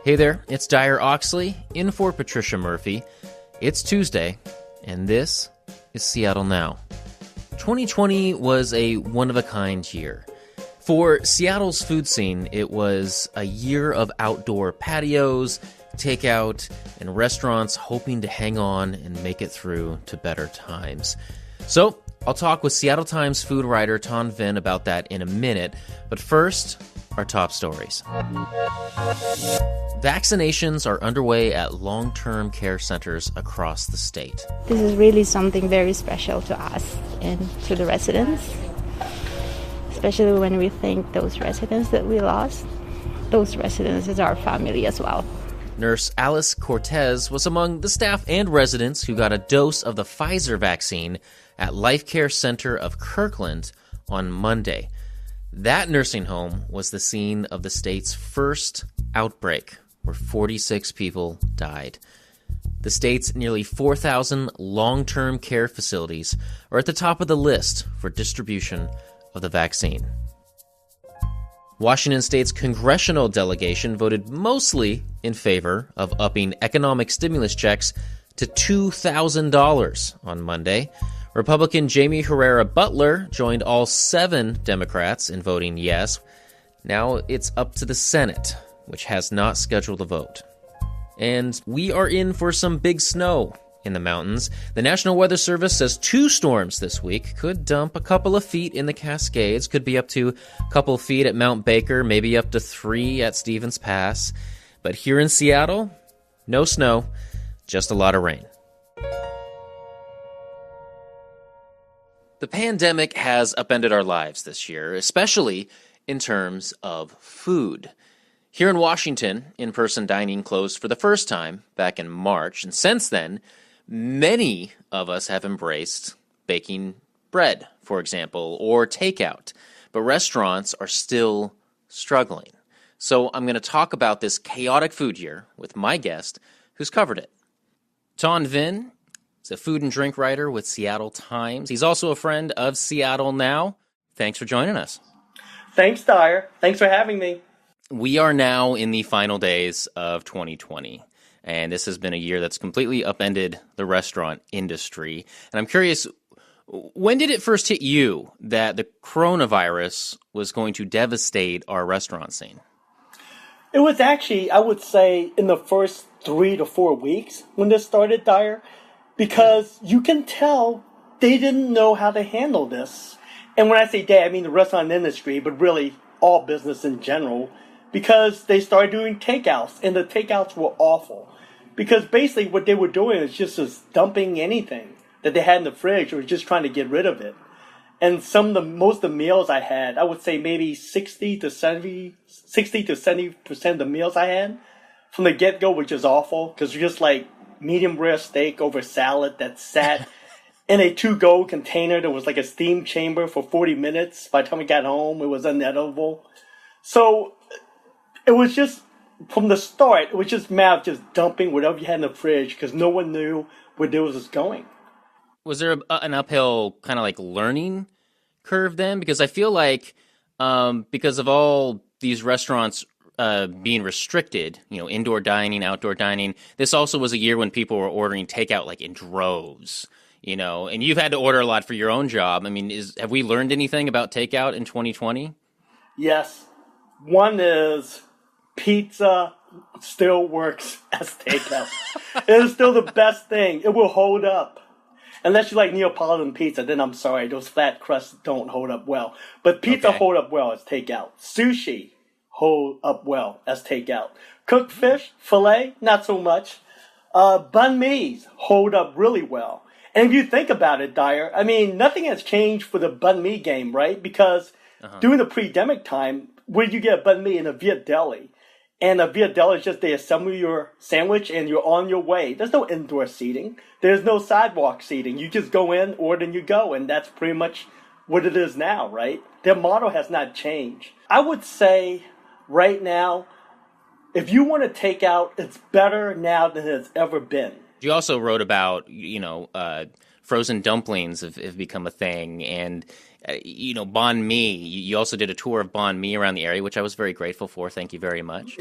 Hey there, it's Dyer Oxley, in for Patricia Murphy. It's Tuesday, and this is Seattle Now. 2020 was a one-of-a-kind year. For Seattle's food scene, it was a year of outdoor patios, takeout, and restaurants hoping to hang on and make it through to better times. So, I'll talk with Seattle Times food writer Vinh about that in a minute, but first, our top stories. Vaccinations are underway at long-term care centers across the state. This is really something very special to us and to the residents, especially when we think those residents that we lost, those residents is our family as well. Nurse Alice Cortez was among the staff and residents who got a dose of the Pfizer vaccine at Life Care Center of Kirkland on Monday. That nursing home was the scene of the state's first outbreak, where 46 people died. The state's nearly 4,000 long-term care facilities are at the top of the list for distribution of the vaccine. Washington State's congressional delegation voted mostly in favor of upping economic stimulus checks to $2,000 on Monday. Republican Jamie Herrera Butler joined all 7 Democrats in voting yes. Now it's up to the Senate, which has not scheduled a vote. And we are in for some big snow in the mountains. The National Weather Service says 2 storms this week could dump a couple of feet in the Cascades, could be up to a couple of feet at Mount Baker, maybe up to 3 at Stevens Pass. But here in Seattle, no snow, just a lot of rain. The pandemic has upended our lives this year, especially in terms of food. Here in Washington, in-person dining closed for the first time back in March, and since then, many of us have embraced baking bread, for example, or takeout, but restaurants are still struggling. So I'm going to talk about this chaotic food year with my guest who's covered it. Vinh is a food and drink writer with Seattle Times. He's also a friend of Seattle Now. Thanks for joining us. Thanks, Dyer. Thanks for having me. We are now in the final days of 2020, and this has been a year that's completely upended the restaurant industry. And I'm curious, when did it first hit you that the coronavirus was going to devastate our restaurant scene? It was actually, I would say, in the first 3 to 4 weeks when this started, Dyer, because you can tell they didn't know how to handle this. And when I say they, I mean the restaurant industry, but really all business in general, because they started doing takeouts, and the takeouts were awful. Because basically what they were doing is just dumping anything that they had in the fridge or just trying to get rid of it. And most of the meals I had, I would say maybe 60 to 70% of the meals I had from the get-go were just awful, because just like medium rare steak over salad that sat in a to-go container that was like a steam chamber for 40 minutes. By the time we got home, it was unedible. So it was just, from the start, it was just a matter of just dumping whatever you had in the fridge, because no one knew where this was going. Was there an uphill kind of like learning curve then? Because I feel like because of all these restaurants being restricted, indoor dining, outdoor dining, this also was a year when people were ordering takeout like in droves, and you've had to order a lot for your own job. I mean, have we learned anything about takeout in 2020? Yes. One is pizza still works as takeout. It is still the best thing. It will hold up. Unless you like Neapolitan pizza, then I'm sorry, those flat crusts don't hold up well. But pizza hold up well as takeout. Sushi hold up well as takeout. Cooked fish, filet, not so much. Banh mi's hold up really well. And if you think about it, Dyer, I mean, nothing has changed for the banh mi game, right? Because during the pre-demic time, where you get a banh mi in a Viet Deli? And a Viet Deli is just they assemble your sandwich and you're on your way. There's no indoor seating. There's no sidewalk seating. You just go in, order, and you go. And that's pretty much what it is now, right? Their model has not changed. I would say right now, if you want to take out, it's better now than it's ever been. You also wrote about, frozen dumplings have become a thing, and banh mi. You also did a tour of banh mi around the area, which I was very grateful for. Thank you very much.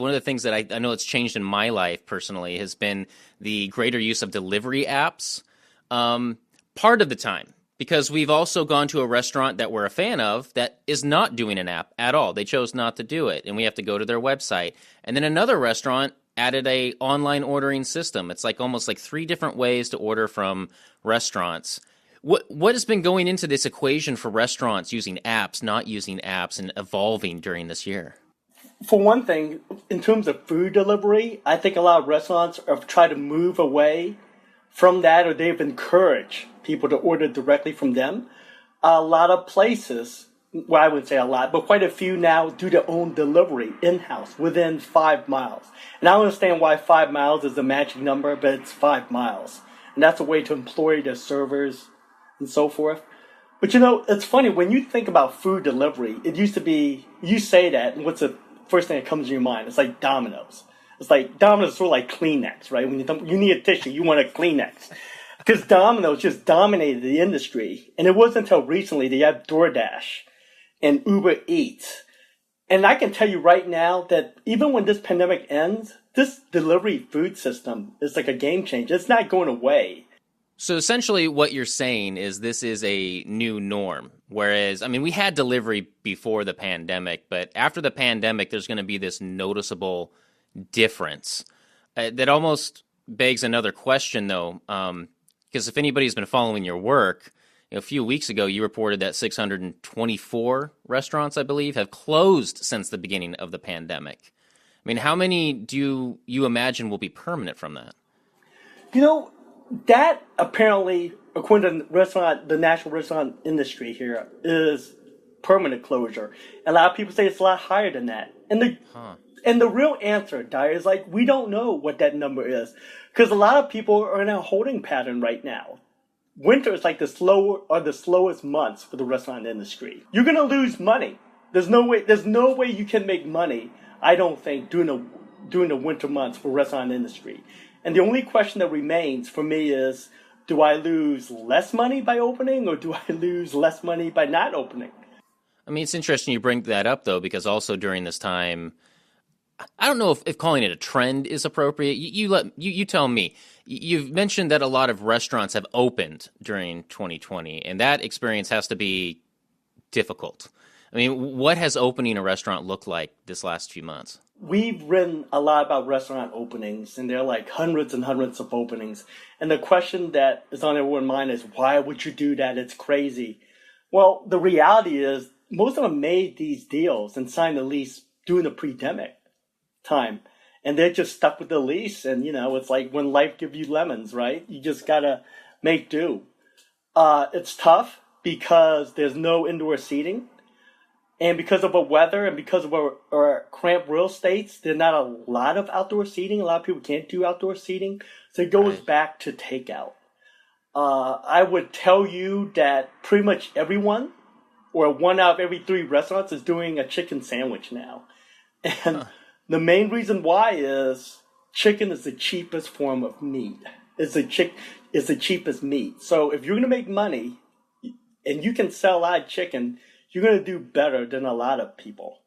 one of the things that I know it's changed in my life personally has been the greater use of delivery apps. Part of the time, because we've also gone to a restaurant that we're a fan of that is not doing an app at all. They chose not to do it, and we have to go to their website. And then another restaurant added a online ordering system. It's like almost like 3 different ways to order from restaurants. What has been going into this equation for restaurants using apps, not using apps, and evolving during this year? For one thing, in terms of food delivery, I think a lot of restaurants have tried to move away from that, or they've encouraged people to order directly from them. A lot of places, well, I wouldn't say a lot, but quite a few now do their own delivery in-house within 5 miles. And I don't understand why 5 miles is the magic number, but it's 5 miles. And that's a way to employ their servers and so forth. But it's funny, when you think about food delivery, it used to be, you say that, and what's the first thing that comes to your mind? It's like Domino's. It's like Domino's is sort of like Kleenex, right? When you need a tissue, you want a Kleenex. Because Domino's just dominated the industry. And it wasn't until recently they had DoorDash and Uber Eats. And I can tell you right now that even when this pandemic ends, this delivery food system is like a game changer. It's not going away. So essentially what you're saying is this is a new norm. Whereas, I mean, we had delivery before the pandemic, but after the pandemic, there's going to be this noticeable difference. That almost begs another question, though, because if anybody's been following your work, a few weeks ago you reported that 624 restaurants, I believe, have closed since the beginning of the pandemic. I mean, how many do you imagine will be permanent from that? That apparently, according to the national restaurant industry here, is permanent closure. And a lot of people say it's a lot higher than that. And the real answer, Dyer, is like, we don't know what that number is. Because a lot of people are in a holding pattern right now. Winter is like the slowest months for the restaurant industry. You're going to lose money. There's no way you can make money, I don't think, during the winter months for restaurant industry. And the only question that remains for me is, do I lose less money by opening, or do I lose less money by not opening? I mean, it's interesting you bring that up, though, because also during this time, I don't know if calling it a trend is appropriate. You tell me. You've mentioned that a lot of restaurants have opened during 2020, and that experience has to be difficult. I mean, what has opening a restaurant looked like this last few months? We've written a lot about restaurant openings, and there are like hundreds and hundreds of openings. And the question that is on everyone's mind is, why would you do that? It's crazy. Well, the reality is most of them made these deals and signed the lease during the pandemic time. And they're just stuck with the lease. And, it's like when life gives you lemons, right? You just got to make do. It's tough because there's no indoor seating. And because of the weather and because of our cramped real estates, there's not a lot of outdoor seating. A lot of people can't do outdoor seating. So it goes back to takeout. I would tell you that pretty much everyone, or 1 out of every 3 restaurants, is doing a chicken sandwich now. And the main reason why is chicken is the cheapest form of meat. It's the cheapest meat. So if you're going to make money and you can sell live chicken, you're going to do better than a lot of people.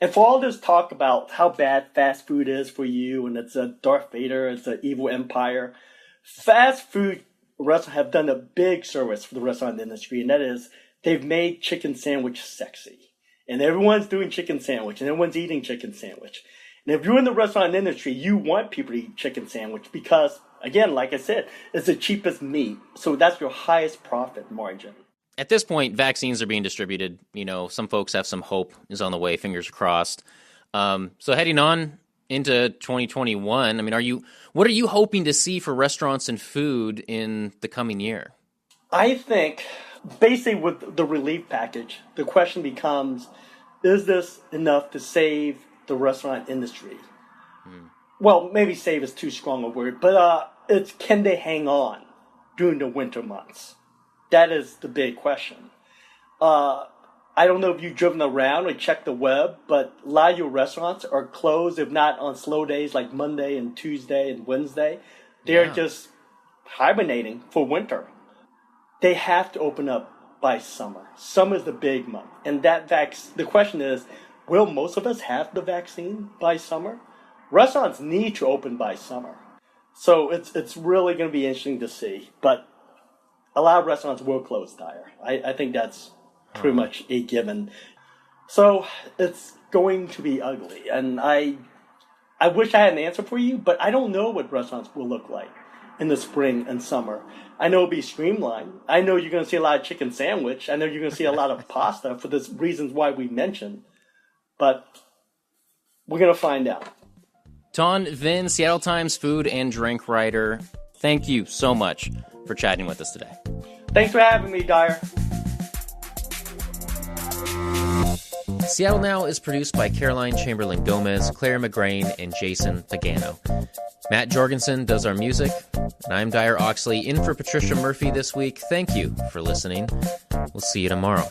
And for all this talk about how bad fast food is for you, and it's a Darth Vader, it's an evil empire, fast food restaurants have done a big service for the restaurant industry, and that is they've made chicken sandwich sexy. And everyone's doing chicken sandwich, and everyone's eating chicken sandwich. And if you're in the restaurant industry, you want people to eat chicken sandwich because, again, like I said, it's the cheapest meat. So that's your highest profit margin. At this point, vaccines are being distributed. Some folks have some hope is on the way, fingers crossed. So heading on into 2021, I mean, what are you hoping to see for restaurants and food in the coming year? I think, basically with the relief package, the question becomes, is this enough to save the restaurant industry? Well, maybe save is too strong a word, but can they hang on during the winter months? That is the big question. I don't know if you've driven around or checked the web, but a lot of your restaurants are closed, if not on slow days like Monday and Tuesday and Wednesday. They're just hibernating for winter. They have to open up by summer. Summer is the big month. And the question is, will most of us have the vaccine by summer? restaurants need to open by summer. So it's really going to be interesting to see. But a lot of restaurants will close, Dyer. I think that's pretty much a given. So it's going to be ugly. And I wish I had an answer for you, but I don't know what restaurants will look like in the spring and summer. I know it'll be streamlined. I know you're going to see a lot of chicken sandwich. I know you're going to see a lot of pasta for the reasons why we mentioned. But we're going to find out. Ton Vinh, Seattle Times food and drink writer, thank you so much for chatting with us today. Thanks for having me, Dyer. Seattle Now is produced by Caroline Chamberlain Gomez, Clare McGrane, and Jason Pagano. Matt Jorgensen does our music, and I'm Dyer Oxley in for Patricia Murphy this week. Thank you for listening. We'll see you tomorrow.